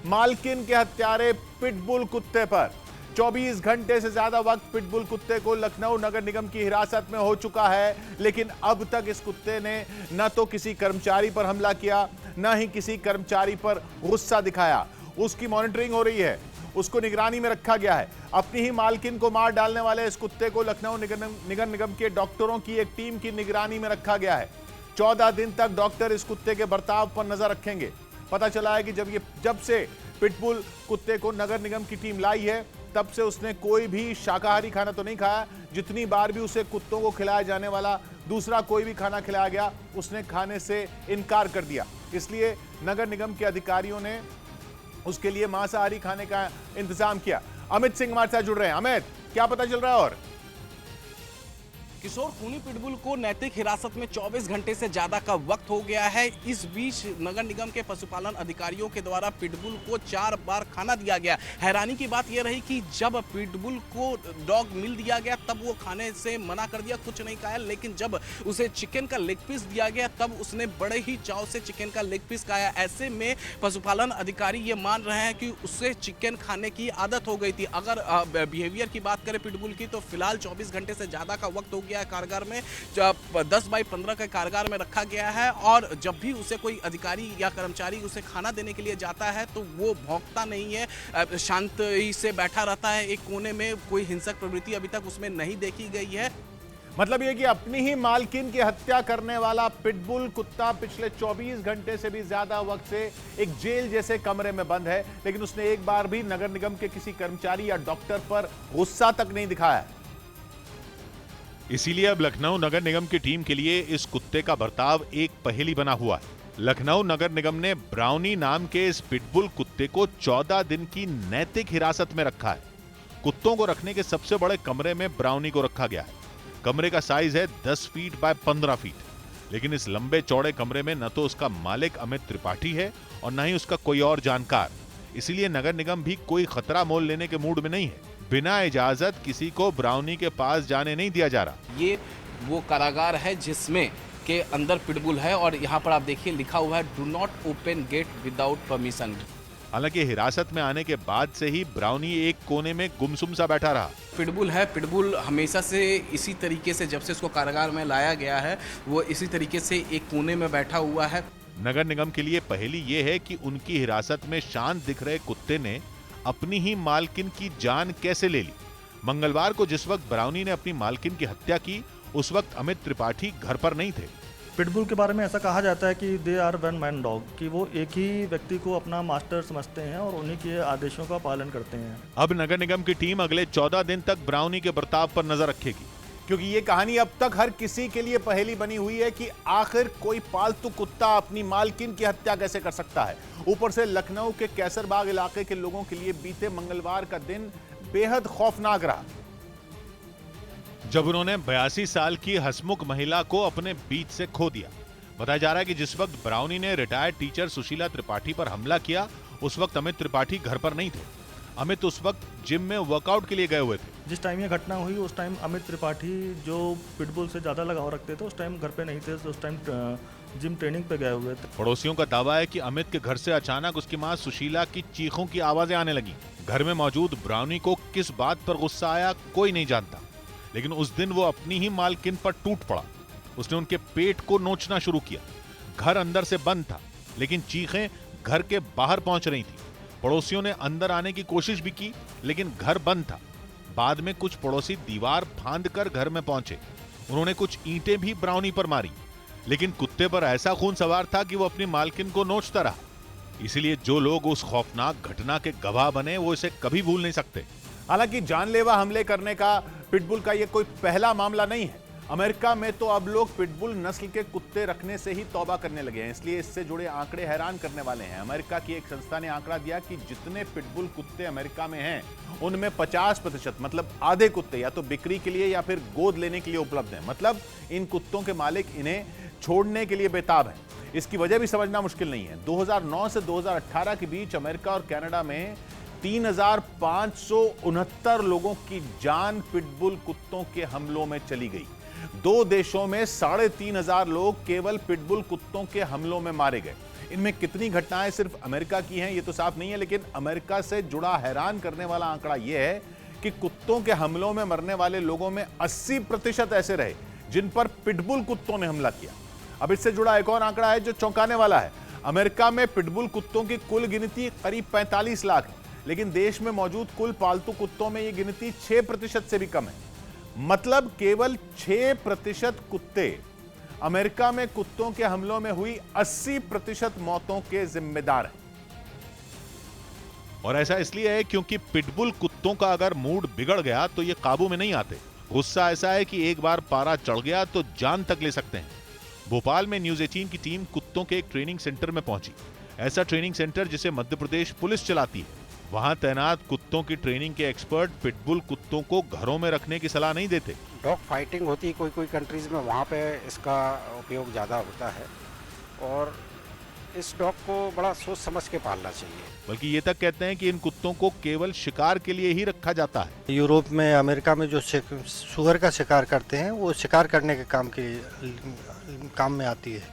मालकिन के हत्यारे पिटबुल कुत्ते पर 24 घंटे से ज्यादा वक्त पिटबुल कुत्ते को लखनऊ नगर निगम की हिरासत में हो चुका है, लेकिन अब तक इस कुत्ते ने न तो किसी कर्मचारी पर हमला किया, न ही किसी कर्मचारी पर गुस्सा दिखाया। उसकी मॉनिटरिंग हो रही है, उसको निगरानी में रखा गया है। अपनी ही मालकिन को मार डालने वाले इस कुत्ते को लखनऊ नगर निगम के डॉक्टरों की एक टीम की निगरानी में रखा गया है। 14 दिन तक डॉक्टर इस कुत्ते के बर्ताव पर नजर रखेंगे। पता चला है कि जब से पिटबुल कुत्ते को नगर निगम की टीम लाई है, तब से उसने कोई भी शाकाहारी खाना तो नहीं खाया। जितनी बार भी उसे कुत्तों को खिलाया जाने वाला दूसरा कोई भी खाना खिलाया गया, उसने खाने से इनकार कर दिया। इसलिए नगर निगम के अधिकारियों ने उसके लिए मांसाहारी खाने का इंतजाम किया। अमित सिंह हमारे साथ जुड़ रहे हैं। अमित, क्या पता चल रहा है? और किशोर, खूनी पिटबुल को नैतिक हिरासत में 24 घंटे से ज्यादा का वक्त हो गया है। इस बीच नगर निगम के पशुपालन अधिकारियों के द्वारा पिटबुल को 4 बार खाना दिया गया। हैरानी की बात यह रही कि जब पिटबुल को डॉग मिल दिया गया तब वो खाने से मना कर दिया, कुछ नहीं खाया। लेकिन जब उसे चिकन का लेग पीस दिया गया तब उसने बड़े ही चाव से चिकन का लेग पीस खाया। ऐसे में पशुपालन अधिकारी ये मान रहे हैं कि उसे चिकन खाने की आदत हो गई थी। अगर बिहेवियर की बात करें पिटबुल की, तो फिलहाल 24 घंटे से ज्यादा का वक्त हो गया है कारागार में। 10 बाई 15 के कारागार में रखा गया है और जब भी उसे कोई अधिकारी या कर्मचारी उसे खाना देने के लिए जाता है तो वो भौंकता नहीं है, शांति से बैठा रहता है एक कोने में। कोई हिंसक प्रवृत्ति अभी तक उसमें नहीं देखी गई है। मतलब यह कि अपनी ही मालकिन की हत्या करने वाला पिटबुल कुत्ता पिछले 24 घंटे से भी ज्यादा वक्त से एक जेल जैसे कमरे में बंद है, लेकिन उसने एक बार भी नगर निगम के किसी कर्मचारी या डॉक्टर पर गुस्सा तक नहीं दिखाया। इसीलिए अब लखनऊ नगर निगम की टीम के लिए इस कुत्ते का बर्ताव एक पहेली बना हुआ है। लखनऊ नगर निगम ने ब्राउनी नाम के इस पिटबुल कुत्ते को 14 दिन की नैतिक हिरासत में रखा है। कुत्तों को रखने के सबसे बड़े कमरे में ब्राउनी को रखा गया है। कमरे का साइज है 10 फीट बाय 15 फीट, लेकिन इस लंबे चौड़े कमरे में न तो उसका मालिक अमित त्रिपाठी है और न ही उसका कोई और जानकार। इसीलिए नगर निगम भी कोई खतरा मोल लेने के मूड में नहीं है। बिना इजाजत किसी को ब्राउनी के पास जाने नहीं दिया जा रहा। ये वो कारागार है जिसमें के अंदर पिटबुल है और यहाँ पर आप देखिए लिखा हुआ है, do not open gate without permission. हालांकि हिरासत में आने के बाद से ही ब्राउनी एक कोने में गुमसुम सा बैठा रहा। पिटबुल है, पिटबुल हमेशा से इसी तरीके से, जब से इसको कारागार में लाया गया है वो इसी तरीके से एक कोने में बैठा हुआ है। नगर निगम के लिए पहेली ये है कि उनकी हिरासत में शांत दिख रहे कुत्ते ने अपनी ही मालकिन की जान कैसे ले ली। मंगलवार को जिस वक्त ब्राउनी ने अपनी मालकिन की हत्या की, उस वक्त अमित त्रिपाठी घर पर नहीं थे। पिटबुल के बारे में ऐसा कहा जाता है कि they are one man dog, कि वो एक ही व्यक्ति को अपना मास्टर समझते हैं और उन्हीं के आदेशों का पालन करते हैं। अब नगर निगम की टीम अगले 14 दिन तक ब्राउनी के बर्ताव पर नजर रखेगी, क्योंकि ये कहानी अब तक हर किसी के लिए पहेली बनी हुई है कि आखिर कोई पालतू कुत्ता अपनी मालकिन की हत्या कैसे कर सकता है। ऊपर से लखनऊ के कैसरबाग इलाके के लोगों के लिए बीते मंगलवार का दिन बेहद खौफनाक रहा, जब उन्होंने 82 साल की हंसमुख महिला को अपने बीच से खो दिया। बताया जा रहा है कि जिस वक्त ब्राउनी ने रिटायर्ड टीचर सुशीला त्रिपाठी पर हमला किया, उस वक्त अमित त्रिपाठी घर पर नहीं थे। अमित उस वक्त जिम में वर्कआउट के लिए गए हुए थे। जिस टाइम ये घटना हुई उस टाइम अमित त्रिपाठी, जो पिटबुल से ज़्यादा लगाव रखते थे, उस टाइम घर पे नहीं थे। उस टाइम जिम ट्रेनिंग पे गए हुए थे। पड़ोसियों का दावा है कि अमित के घर से अचानक उसकी मां सुशीला की चीखों की आवाजें आने लगी। घर में मौजूद ब्राउनी को किस बात पर गुस्सा आया कोई नहीं जानता, लेकिन उस दिन वो अपनी ही मालकिन पर टूट पड़ा। उसने उनके पेट को नोचना शुरू किया। घर अंदर से बंद था, लेकिन चीखें घर के बाहर पहुंच रही थी। पड़ोसियों ने अंदर आने की कोशिश भी की, लेकिन घर बंद था। बाद में कुछ पड़ोसी दीवार फांदकर घर में पहुंचे। उन्होंने कुछ ईंटें भी ब्राउनी पर मारी, लेकिन कुत्ते पर ऐसा खून सवार था कि वो अपनी मालकिन को नोचता रहा। इसीलिए जो लोग उस खौफनाक घटना के गवाह बने, वो इसे कभी भूल नहीं सकते। हालांकि जानलेवा हमले करने का पिटबुल का ये कोई पहला मामला नहीं है। अमेरिका में तो अब लोग पिटबुल नस्ल के कुत्ते रखने से ही तौबा करने लगे हैं, इसलिए इससे जुड़े आंकड़े हैरान करने वाले हैं। अमेरिका की एक संस्था ने आंकड़ा दिया कि जितने पिटबुल कुत्ते अमेरिका में हैं, उनमें 50%, मतलब आधे कुत्ते या तो बिक्री के लिए या फिर गोद लेने के लिए उपलब्ध हैं। मतलब इन कुत्तों के मालिक इन्हें छोड़ने के लिए बेताब हैं। इसकी वजह भी समझना मुश्किल नहीं है। 2009 से 2018 के बीच अमेरिका और कनाडा में 3569 लोगों की जान पिटबुल कुत्तों के हमलों में चली गई। 2 देशों में 3500 लोग केवल पिटबुल कुत्तों के हमलों में मारे गए। इनमें कितनी घटनाएं सिर्फ अमेरिका की हैं ये तो साफ नहीं है, लेकिन अमेरिका से जुड़ा हैरान करने वाला आंकड़ा यह है कि कुत्तों के हमलों में मरने वाले लोगों में 80% ऐसे रहे जिन पर पिटबुल कुत्तों ने हमला किया। अब इससे जुड़ा एक और आंकड़ा है जो चौंकाने वाला है। अमेरिका में पिटबुल कुत्तों की कुल गिनती करीब 45 लाख है, लेकिन देश में मौजूद कुल पालतू कुत्तों में यह गिनती 6% से भी कम है। मतलब केवल 6% कुत्ते अमेरिका में कुत्तों के हमलों में हुई 80% मौतों के जिम्मेदार हैं। और ऐसा इसलिए है क्योंकि पिटबुल कुत्तों का अगर मूड बिगड़ गया तो ये काबू में नहीं आते। गुस्सा ऐसा है कि एक बार पारा चढ़ गया तो जान तक ले सकते हैं। भोपाल में न्यूज 18 की टीम कुत्तों के एक ट्रेनिंग सेंटर में पहुंची। ऐसा ट्रेनिंग सेंटर जिसे मध्य प्रदेश पुलिस चलाती है। वहां तैनात कुत्तों की ट्रेनिंग के एक्सपर्ट पिटबुल कुत्तों को घरों में रखने की सलाह नहीं देते। डॉग फाइटिंग होती है कोई कंट्रीज में, वहाँ पे इसका उपयोग ज़्यादा होता है और इस डॉग को बड़ा सोच समझ के पालना चाहिए। बल्कि ये तक कहते हैं कि इन कुत्तों को केवल शिकार के लिए ही रखा जाता है। यूरोप में, अमेरिका में जो सुअर का शिकार करते हैं वो शिकार करने के काम में आती है।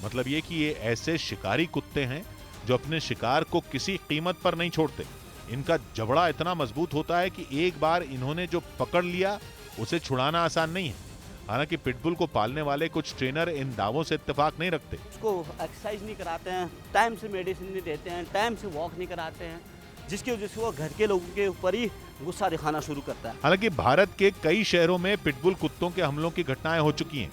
मतलब ये कि ये ऐसे शिकारी कुत्ते हैं जो अपने शिकार को किसी कीमत पर नहीं छोड़ते। इनका जबड़ा इतना मजबूत होता है कि एक बार इन्होंने जो पकड़ लिया उसे छुड़ाना आसान नहीं है। हालांकि पिटबुल को पालने वाले कुछ ट्रेनर इन दावों से इत्तेफाक नहीं रखते। उसको एक्सरसाइज नहीं कराते हैं, टाइम से मेडिसिन नहीं देते हैं, टाइम से वॉक नहीं कराते हैं, जिसकी वजह से वो घर के लोगों के ऊपर ही गुस्सा दिखाना शुरू करता है। हालांकि भारत के कई शहरों में पिटबुल कुत्तों के हमलों की घटनाएं हो चुकी हैं।